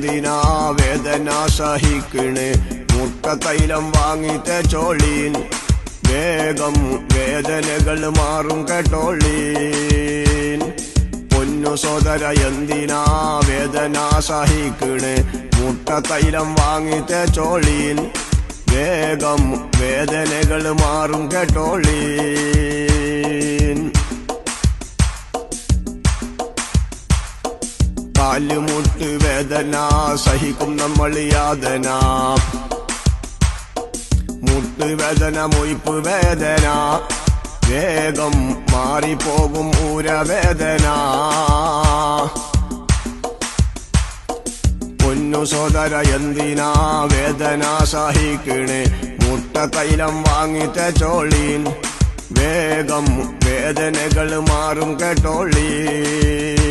എന്തിനാ വേദന സഹിക്കണ് മുട്ടത്തൈലം വാങ്ങി തേച്ചോളീൻ വേഗം വേദനകൾ മാറും കേട്ടോളീൻ പൊന്നു സോദര എന്തിനാ വേദന സഹിക്കണ് മുട്ടത്തൈലം വാങ്ങി തേച്ചോളീൻ വേഗം വേദനകൾ മാറും കേട്ടോളീൻ കാലുമുട്ട് വേദന സഹിക്കും നമ്മൾ യാതന മുട്ടുവേദന മൊയ്പ്പ് വേദന വേഗം മാറിപ്പോകും ഊരവേദന പൊന്നു സോദര എന്തിനാ വേദന സഹിക്കണ് മുട്ടത്തൈലം വാങ്ങി തേച്ചോളീൻ വേഗം വേദനകൾ മാറും കേട്ടോളീൻ